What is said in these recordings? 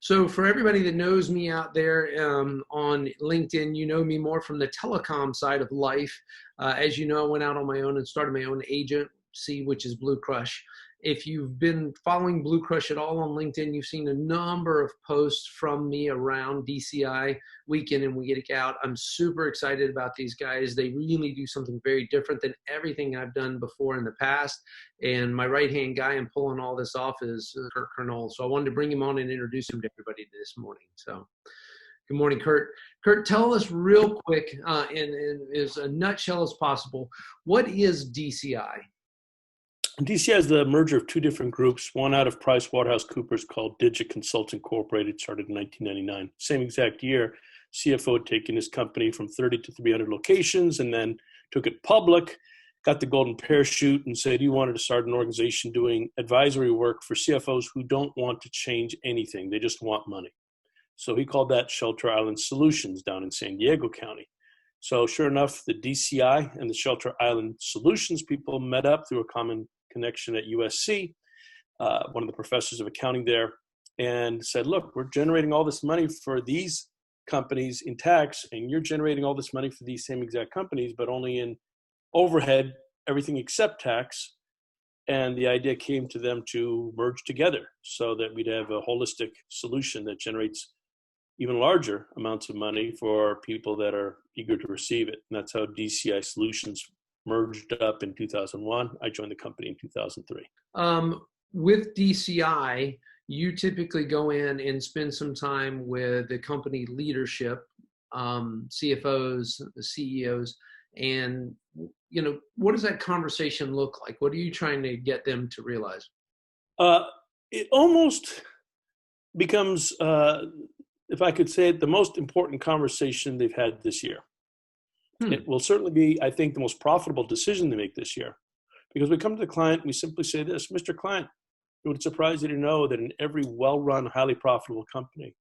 So for everybody that knows me out there on LinkedIn, you know me more from the telecom side of life. As you know, I went out on my own and started my own agency, which is BlueCrush. If you've been following BlueCrush at all on LinkedIn, you've seen a number of posts from me around DCI week in and week out. I'm super excited about these guys. They really do something very different than everything I've done before in the past. And my right-hand guy in pulling all this off is Kurt Kernol. So I wanted to bring him on and introduce him to everybody this morning. So good morning, Kurt. Kurt, tell us real quick, in as a nutshell as possible, what is DCI? DCI is the merger of two different groups, one out of PricewaterhouseCoopers called Digit Consulting Incorporated, started in 1999. Same exact year, CFO had taken his company from 30 to 300 locations and then took it public, got the golden parachute and said he wanted to start an organization doing advisory work for CFOs who don't want to change anything. They just want money. So he called that Shelter Island Solutions down in San Diego County. So sure enough, the DCI and the Shelter Island Solutions people met up through a common connection at USC, one of the professors of accounting there, and said, look, we're generating all this money for these companies in tax, and you're generating all this money for these same exact companies, but only in overhead, everything except tax. And the idea came to them to merge together so that we'd have a holistic solution that generates even larger amounts of money for people that are eager to receive it. And that's how DCI Solutions merged up in 2001. I joined the company in 2003. With DCI, you typically go in and spend some time with the company leadership, CFOs, CEOs, and what does that conversation look like? What are you trying to get them to realize? It almost becomes, if I could say it, the most important conversation they've had this year. It will certainly be, I think, the most profitable decision they make this year. Because we come to the client and we simply say this, Mr. Client, it would surprise you to know that in every well-run, highly profitable company,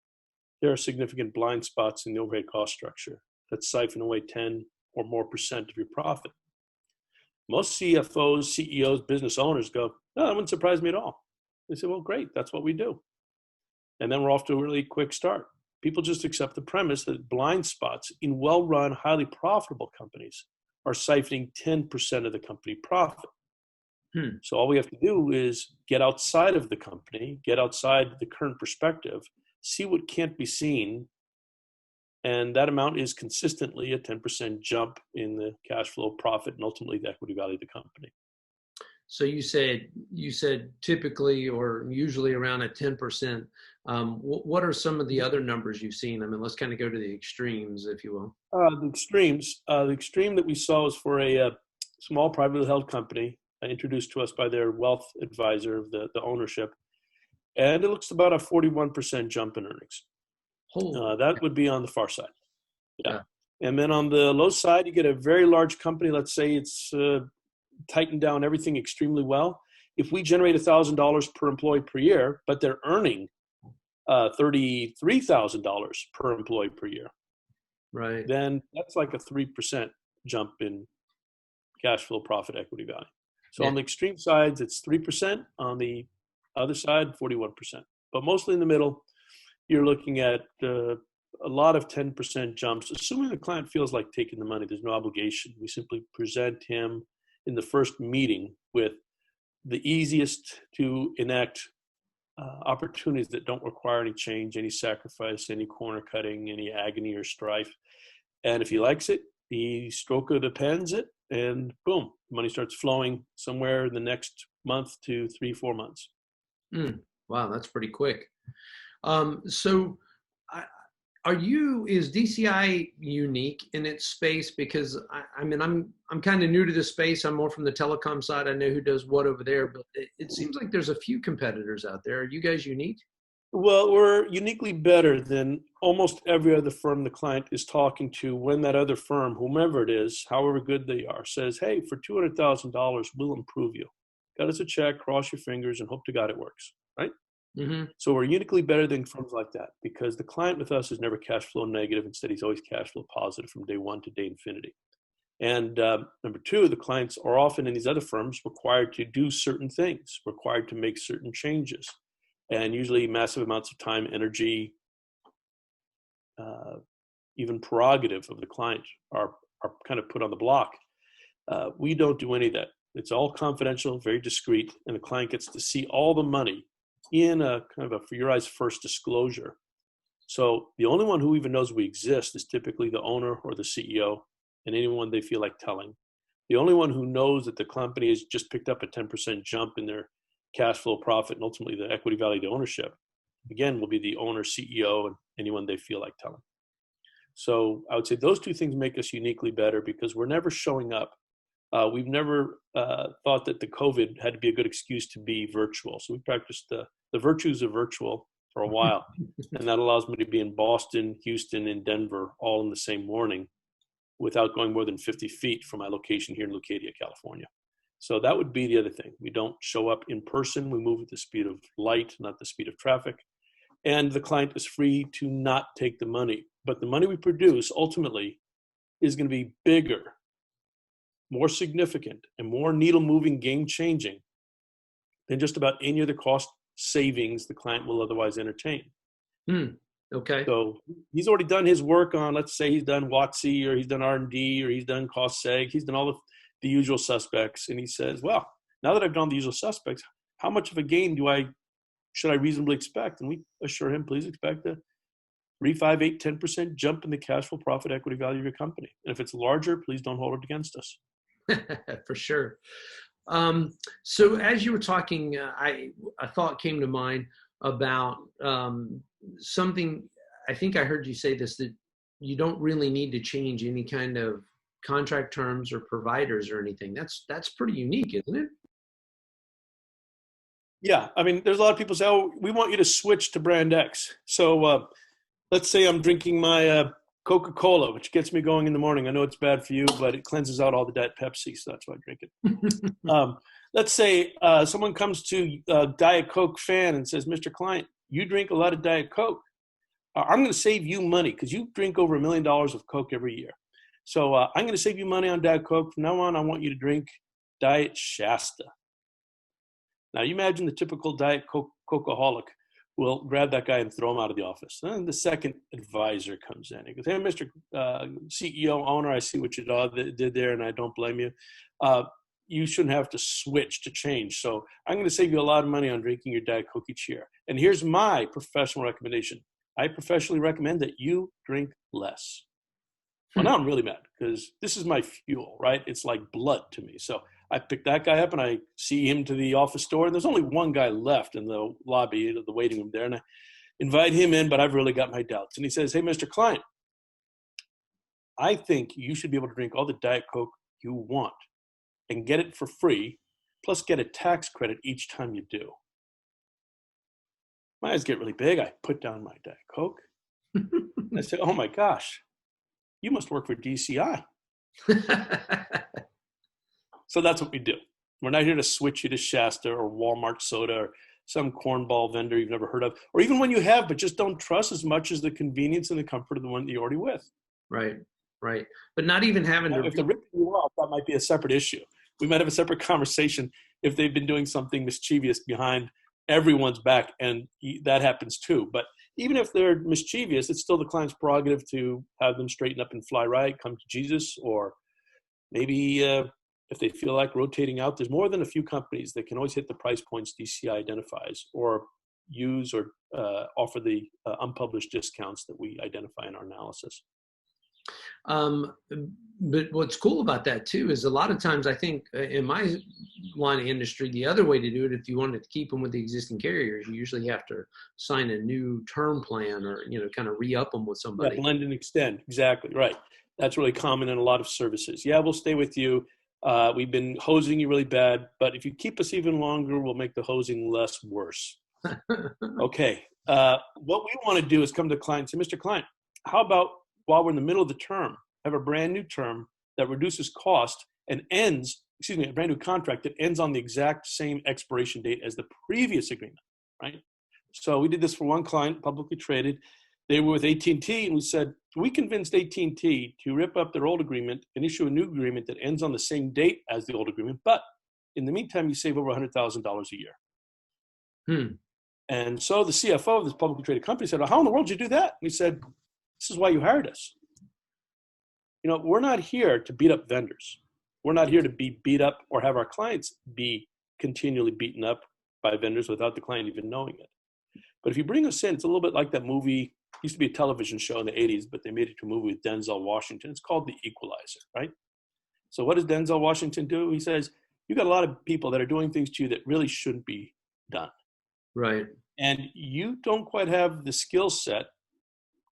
there are significant blind spots in the overhead cost structure that siphon away 10 or more % of your profit. Most CFOs, CEOs, business owners go, no, that wouldn't surprise me at all. They say, well, great, that's what we do. And then we're off to a really quick start. People just accept the premise that blind spots in well-run, highly profitable companies are siphoning 10% of the company profit. So all we have to do is get outside of the company, get outside the current perspective, see what can't be seen, and that amount is consistently a 10% jump in the cash flow, profit, and ultimately the equity value of the company. So you said typically or usually around a 10%. What are some of the other numbers you've seen? I mean, let's kind of go to the extremes, if you will. The extremes. The extreme that we saw was for a small privately held company introduced to us by their wealth advisor of the ownership. And it looks about a 41% jump in earnings. That would be on the far side. Yeah. And then on the low side, you get a very large company. Let's say it's tightened down everything extremely well. If we generate $1,000 per employee per year, but they're earning $33,000 per employee per year, right? Then that's like a 3% jump in cash flow, profit, equity value. So on the extreme sides, it's 3%. On the other side, 41%. But mostly in the middle, you're looking at a lot of 10% jumps, assuming the client feels like taking the money. There's no obligation. We simply present him in the first meeting with the easiest to enact opportunities that don't require any change, any sacrifice, any corner cutting, any agony or strife. And if he likes it, he stroke of the pens it, and boom, money starts flowing somewhere in the next month to 3-4 months. Wow, that's pretty quick. So is DCI unique in its space? Because I mean, I'm kind of new to this space. I'm more from the telecom side. I know who does what over there, but it seems like there's a few competitors out there. Are you guys unique? Well, we're uniquely better than almost every other firm the client is talking to when that other firm, whomever it is, however good they are, says, hey, for $200,000, we'll improve you. Cut us a check, cross your fingers, and hope to God it works, right? So we're uniquely better than firms like that because the client with us is never cash flow negative. Instead, he's always cash flow positive from day one to day infinity. And number two, the clients are often in these other firms required to do certain things, required to make certain changes. and usually massive amounts of time, energy, even prerogative of the client are kind of put on the block. We don't do any of that. It's all confidential, very discreet, and the client gets to see all the money in a kind of a for your eyes first disclosure. So the only one who even knows we exist is typically the owner or the CEO and anyone they feel like telling. The only one who knows that the company has just picked up a 10% jump in their cash flow profit and ultimately the equity value of the ownership, again, will be the owner, CEO, and anyone they feel like telling. So I would say those two things make us uniquely better because we're never showing up. We've never thought that the COVID had to be a good excuse to be virtual. So we practiced the virtues of virtual for a while. And that allows me to be in Boston, Houston, and Denver all in the same morning without going more than 50 feet from my location here in Leucadia, California. So that would be the other thing. We don't show up in person. We move at the speed of light, not the speed of traffic. And the client is free to not take the money. But the money we produce ultimately is going to be bigger, more significant, and more needle-moving, game-changing than just about any other cost savings the client will otherwise entertain. Okay. So he's already done his work on, let's say he's done WOTC or he's done R&D or he's done cost seg. He's done all the usual suspects. And he says, well, now that I've done the usual suspects, how much of a gain should I reasonably expect? And we assure him, please expect a 3, 5, 8, 10% jump in the cash flow profit equity value of your company. And if it's larger, please don't hold it against us. For sure. So as you were talking, a thought came to mind about something. I think I heard you say this, that you don't really need to change any kind of contract terms or providers or anything. That's pretty unique, isn't it? Yeah. I mean, there's a lot of people say, oh, we want you to switch to brand X. So let's say I'm drinking my Coca-Cola, which gets me going in the morning. I know it's bad for you, but it cleanses out all the Diet Pepsi, so that's why I drink it. Let's say someone comes to Diet Coke fan and says, Mr. Client, you drink a lot of Diet Coke. I'm going to save you money because you drink over $1 million of Coke every year. So I'm going to save you money on Diet Coke. From now on, I want you to drink Diet Shasta. Now, you imagine the typical Diet Coke-aholic will grab that guy and throw him out of the office. Then the second advisor comes in. He goes, hey, Mr. CEO, owner, I see what you did there, and I don't blame you. You shouldn't have to switch to change. So I'm going to save you a lot of money on drinking your Diet Coke each year. And here's my professional recommendation. I professionally recommend that you drink less. Well, now I'm really mad because this is my fuel, right? It's like blood to me. So I pick that guy up and I see him to the office door. And there's only one guy left in the lobby, the waiting room there. And I invite him in, but I've really got my doubts. And he says, hey, Mr. Client, I think you should be able to drink all the Diet Coke you want and get it for free, plus get a tax credit each time you do. My eyes get really big. I put down my Diet Coke. I say, oh my gosh, you must work for DCI. So that's what we do. We're not here to switch you to Shasta or Walmart soda or some cornball vendor you've never heard of, or even one you have, but just don't trust as much as the convenience and the comfort of the one that you're already with. Right. But not even having to. If they're ripping you off, that might be a separate issue. We might have a separate conversation if they've been doing something mischievous behind everyone's back, and that happens too. But even if they're mischievous, it's still the client's prerogative to have them straighten up and fly right, come to Jesus, or maybe if they feel like rotating out. There's more than a few companies that can always hit the price points DCI identifies or use or offer the unpublished discounts that we identify in our analysis. But what's cool about that too is a lot of times I think in my line of industry, the other way to do it, if you wanted to keep them with the existing carriers, you usually have to sign a new term plan or, kind of re-up them with somebody. Yeah, blend and extend. Exactly. Right. That's really common in a lot of services. Yeah, we'll stay with you. We've been hosing you really bad, but if you keep us even longer, we'll make the hosing less worse. Okay. What we want to do is come to the client and say, Mr. Client, how about while we're in the middle of the term, have a brand new term that reduces cost and a brand new contract that ends on the exact same expiration date as the previous agreement, right? So we did this for one client, publicly traded. They were with AT&T, and we said, we convinced AT&T to rip up their old agreement and issue a new agreement that ends on the same date as the old agreement, but in the meantime, you save over $100,000 a year. And so the CFO of this publicly traded company said, well, how in the world did you do that? And he said, this is why you hired us. We're not here to beat up vendors. We're not here to be beat up or have our clients be continually beaten up by vendors without the client even knowing it. But if you bring us in, it's a little bit like that movie, used to be a television show in the 80s, but they made it to a movie with Denzel Washington. It's called The Equalizer, right? So what does Denzel Washington do? He says, you got a lot of people that are doing things to you that really shouldn't be done. Right. And you don't quite have the skill set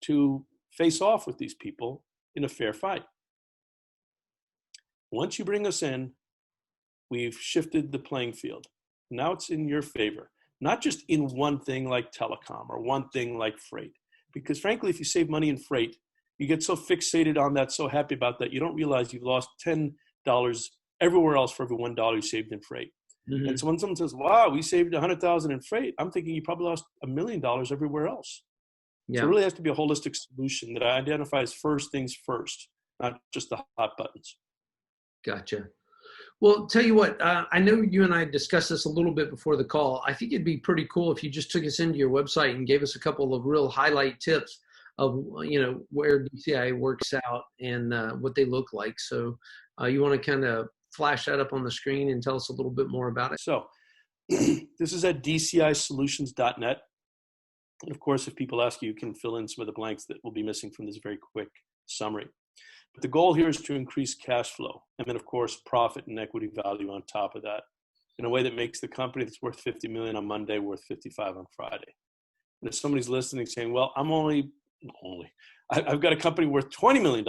to face off with these people in a fair fight. Once you bring us in, we've shifted the playing field. Now it's in your favor, not just in one thing like telecom or one thing like freight. Because frankly, if you save money in freight, you get so fixated on that, so happy about that, you don't realize you've lost $10 everywhere else for every $1 you saved in freight. Mm-hmm. And so when someone says, wow, we saved $100,000 in freight, I'm thinking you probably lost $1 million everywhere else. Yeah. So it really has to be a holistic solution that identifies first things first, not just the hot buttons. Gotcha. Well, tell you what, I know you and I discussed this a little bit before the call. I think it'd be pretty cool if you just took us into your website and gave us a couple of real highlight tips of, where DCI works out and what they look like. So you want to kind of flash that up on the screen and tell us a little bit more about it? So this is at DCISolutions.net. And of course, if people ask you, you can fill in some of the blanks that will be missing from this very quick summary. But the goal here is to increase cash flow and then, of course, profit and equity value on top of that in a way that makes the company that's worth $50 million on Monday worth $55 on Friday. And if somebody's listening saying, well, I've got a company worth $20 million.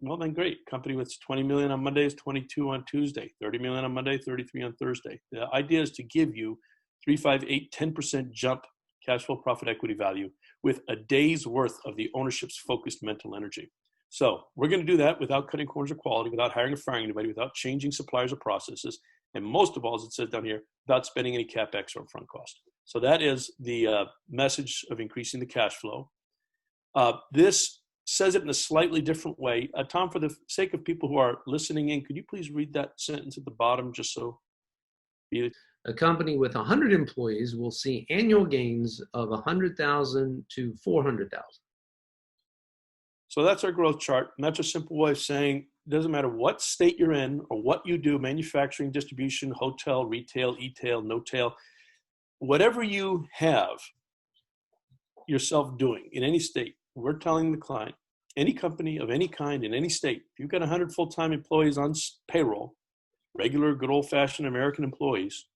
Well, then great. Company with $20 million on Monday is $22 on Tuesday, $30 million on Monday, $33 on Thursday. The idea is to give you 3, 5, 8, 10% jump cash flow, profit, equity value with a day's worth of the ownership's focused mental energy. So we're going to do that without cutting corners of quality, without hiring or firing anybody, without changing suppliers or processes, and most of all, as it says down here, without spending any CapEx or upfront cost. So that is the message of increasing the cash flow. This says it in a slightly different way. Tom, for the sake of people who are listening in, could you please read that sentence at the bottom just so? A company with 100 employees will see annual gains of 100,000 to 400,000. So that's our growth chart. And that's a simple way of saying it doesn't matter what state you're in or what you do, manufacturing, distribution, hotel, retail, e-tail, no-tail, whatever you have yourself doing in any state, we're telling the client, any company of any kind in any state, if you've got 100 full-time employees on payroll, regular, good old-fashioned American employees,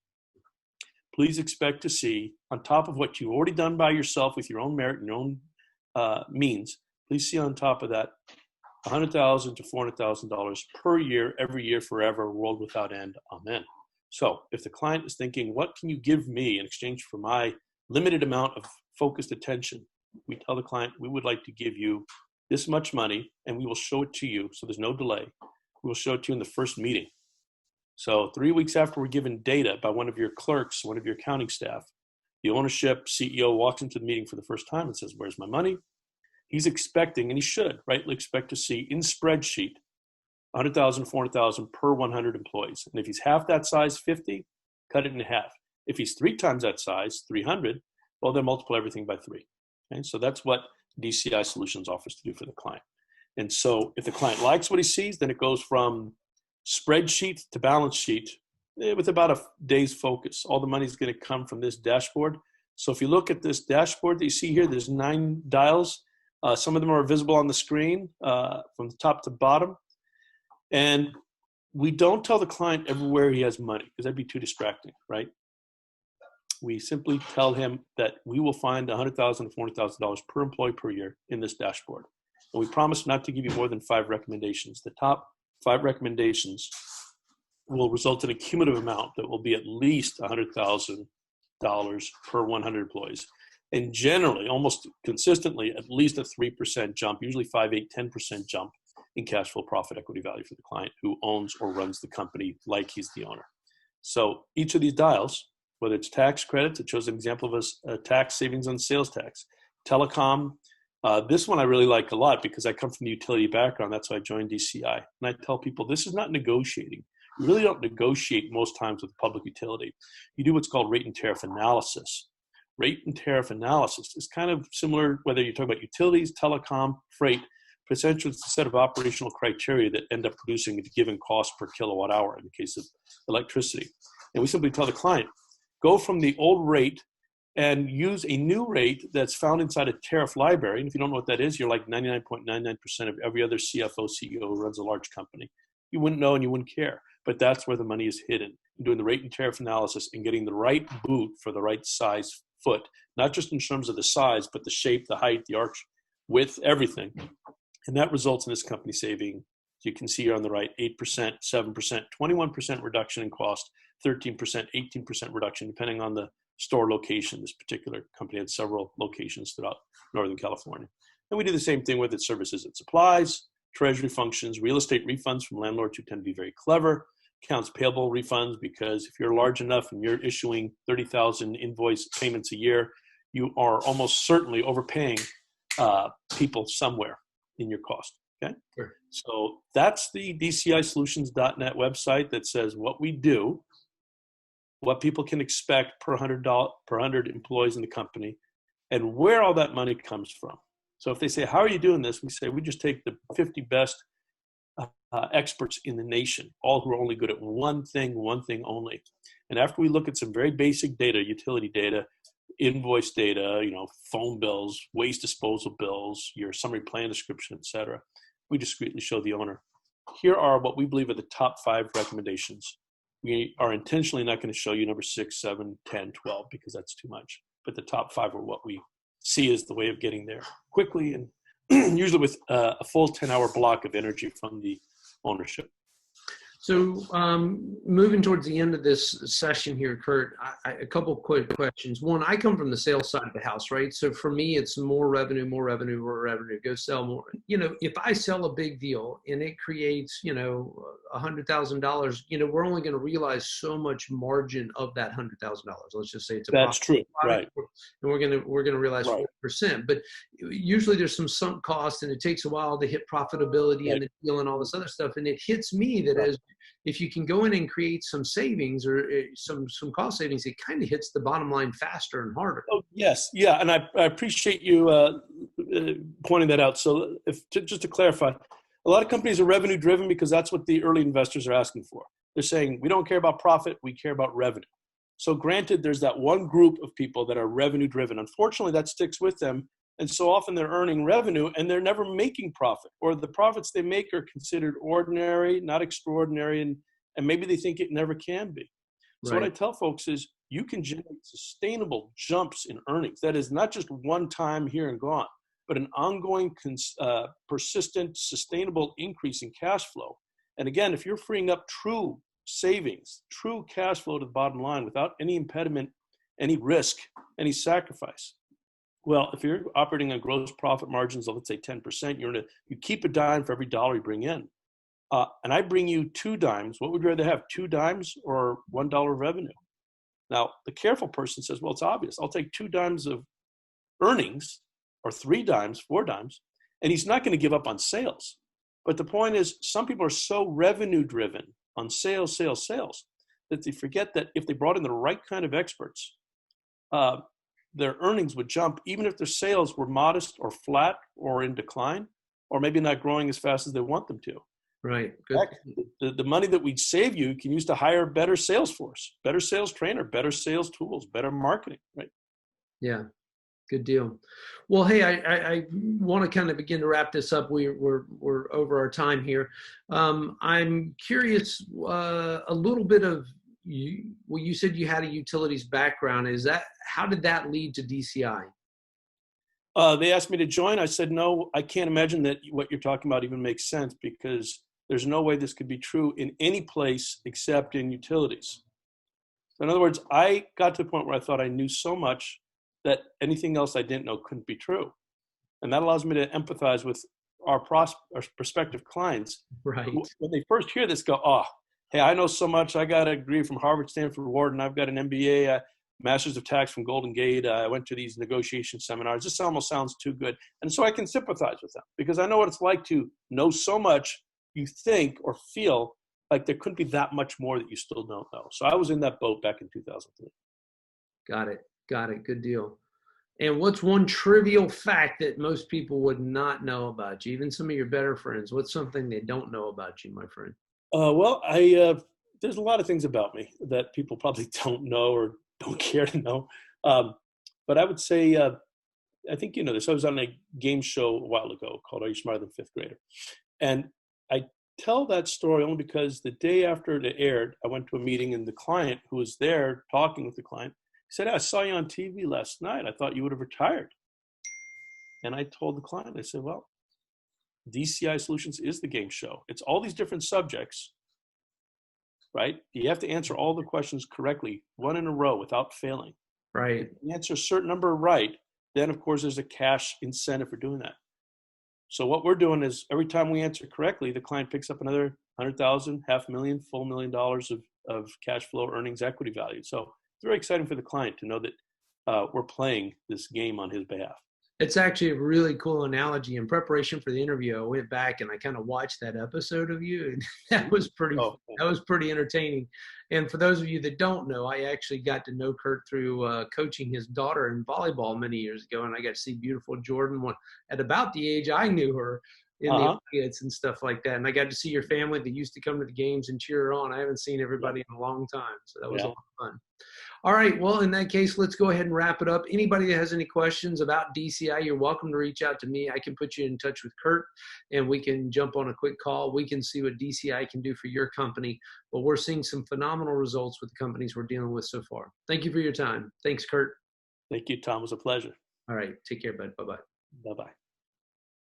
please expect to see, on top of what you've already done by yourself with your own merit and your own means, please see on top of that $100,000 to $400,000 per year, every year, forever, world without end. Amen. So if the client is thinking, what can you give me in exchange for my limited amount of focused attention? We tell the client, we would like to give you this much money and we will show it to you. So there's no delay. We will show it to you in the first meeting. So 3 weeks after we're given data by one of your clerks, one of your accounting staff, the ownership CEO walks into the meeting for the first time and says, where's my money? He's expecting, and he should rightly expect to see in spreadsheet, 100,000, 400,000 per 100 employees. And if he's half that size, 50, cut it in half. If he's 3 times that size, 300, well, then multiply everything by 3. Okay? So that's what DCI Solutions offers to do for the client. And so if the client likes what he sees, then it goes from spreadsheet to balance sheet with about a day's focus. All the money is going to come from this dashboard. So if you look at this dashboard that you see here, there's 9 dials. Some of them are visible on the screen from top to bottom. And we don't tell the client everywhere he has money because that'd be too distracting, right? We simply tell him that we will find $100,000 to $400,000 per employee per year in this dashboard. And we promise not to give you more than 5 recommendations. The top 5 recommendations will result in a cumulative amount that will be at least $100,000 per 100 employees. And generally, almost consistently, at least a 3% jump, usually 5, 8, 10% jump in cash flow, profit, equity value for the client who owns or runs the company like he's the owner. So each of these dials, whether it's tax credits, it shows an example of a tax savings on sales tax. Telecom, this one I really like a lot because I come from the utility background. That's why I joined DCI. And I tell people this is not negotiating. You really don't negotiate most times with public utility. You do what's called rate and tariff analysis, rate and tariff analysis is kind of similar, whether you're talking about utilities, telecom, freight, but essentially it's a set of operational criteria that end up producing a given cost per kilowatt hour in the case of electricity. And we simply tell the client, go from the old rate and use a new rate that's found inside a tariff library. And if you don't know what that is, you're like 99.99% of every other CFO, CEO who runs a large company. You wouldn't know and you wouldn't care, but that's where the money is hidden. Doing the rate and tariff analysis and getting the right boot for the right size foot, not just in terms of the size, but the shape, the height, the arch, width, everything. And that results in this company saving, you can see here on the right, 8%, 7%, 21% reduction in cost, 13%, 18% reduction, depending on the store location. This particular company had several locations throughout Northern California. And we do the same thing with its services and supplies, treasury functions, real estate refunds from landlords who tend to be very clever, accounts payable refunds, because if you're large enough and you're issuing 30,000 invoice payments a year, you are almost certainly overpaying people somewhere in your cost. Okay. Sure. So that's the DCISolutions.net website that says what we do, what people can expect per 100 employees in the company, and where all that money comes from. So if they say, how are you doing this? We say, we just take the 50 best experts in the nation, all who are only good at one thing only. And after we look at some very basic data, utility data, invoice data, phone bills, waste disposal bills, your summary plan description, et cetera, we discreetly show the owner, here are what we believe are the top 5 recommendations. We are intentionally not going to show you number 6, 7, 10, 12, because that's too much. But the top 5 are what we see as the way of getting there quickly, and usually with a full 10-hour block of energy from the ownership. So moving towards the end of this session here, Kurt, a couple quick questions. One, I come from the sales side of the house, right? So for me, it's more revenue, go sell more. If I sell a big deal and it creates, $100,000, we're only going to realize so much margin of that $100,000. Let's just say it's a That's true, right? And we're going to realize 4%. But usually there's some sunk cost, and it takes a while to hit profitability and the deal and all this other stuff. And it hits me that as if you can go in and create some savings or some cost savings, it kind of hits the bottom line faster and harder. Oh, yes. Yeah. And I appreciate you pointing that out. So just to clarify, a lot of companies are revenue driven because that's what the early investors are asking for. They're saying, we don't care about profit, we care about revenue. So granted, there's that one group of people that are revenue driven. Unfortunately, that sticks with them. And so often they're earning revenue and they're never making profit, or the profits they make are considered ordinary, not extraordinary, and maybe they think it never can be. So what I tell folks is you can generate sustainable jumps in earnings. That is not just one time here and gone, but an ongoing, persistent, sustainable increase in cash flow. And again, if you're freeing up true savings, true cash flow to the bottom line without any impediment, any risk, any sacrifice, well, if you're operating on gross profit margins of, let's say, 10%, you keep a dime for every dollar you bring in. And I bring you 2 dimes. What would you rather have, 2 dimes or $1 of revenue? Now, the careful person says, well, it's obvious. I'll take 2 dimes of earnings or 3 dimes, 4 dimes, and he's not going to give up on sales. But the point is, some people are so revenue driven on sales, that they forget that if they brought in the right kind of experts, their earnings would jump, even if their sales were modest or flat or in decline, or maybe not growing as fast as they want them to. Right. Good. The money that we'd save you can use to hire a better sales force, better sales trainer, better sales tools, better marketing, right? Yeah. Good deal. Well, hey, I want to kind of begin to wrap this up. We're over our time here. I'm curious a little bit of you said you had a utilities background. How did that lead to DCI? They asked me to join. I said, no, I can't imagine that what you're talking about even makes sense, because there's no way this could be true in any place except in utilities. So in other words, I got to the point where I thought I knew so much that anything else I didn't know couldn't be true. And that allows me to empathize with our prospective clients. Right. When they first hear this, go, oh, hey, I know so much. I got a degree from Harvard, Stanford, Wharton. I've got an MBA, Masters of Tax from Golden Gate. I went to these negotiation seminars. This almost sounds too good. And so I can sympathize with them because I know what it's like to know so much you think or feel like there couldn't be that much more that you still don't know. So I was in that boat back in 2003. Got it. Got it. Good deal. And what's one trivial fact that most people would not know about you? Even some of your better friends. What's something they don't know about you, my friend? Well, there's a lot of things about me that people probably don't know or don't care to know. Um, but I would say, I think you know this. I was on a game show a while ago called "Are You Smarter Than Fifth Grader?" And I tell that story only because the day after it aired, I went to a meeting and the client who was there talking with the client said, "I saw you on TV last night. I thought you would have retired." And I told the client, I said, "Well, DCI Solutions is the game show. It's all these different subjects, right? You have to answer all the questions correctly, one in a row without failing. If Right. you answer a certain number right, then of course there's a cash incentive for doing that. So what we're doing is every time we answer correctly, the client picks up another 100,000, half a million, full $1 million of cash flow earnings equity value. So it's very exciting for the client to know that we're playing this game on his behalf. It's actually a really cool analogy. In preparation for the interview, I went back and I kind of watched that episode of you, and Oh, that was pretty entertaining. And for those of you that don't know, I actually got to know Kurt through coaching his daughter in volleyball many years ago, and I got to see beautiful Jordan at about the age I knew her in the uh-huh. audience and stuff like that. And I got to see your family that used to come to the games and cheer her on. I haven't seen Yeah. everybody in a long time, so that was a Yeah. lot of fun. All right. Well, in that case, let's go ahead and wrap it up. Anybody that has any questions about DCI, you're welcome to reach out to me. I can put you in touch with Kurt and we can jump on a quick call. We can see what DCI can do for your company. But we're seeing some phenomenal results with the companies we're dealing with so far. Thank you for your time. Thanks, Kurt. Thank you, Tom. It was a pleasure. All right. Take care, bud. Bye-bye. Bye-bye.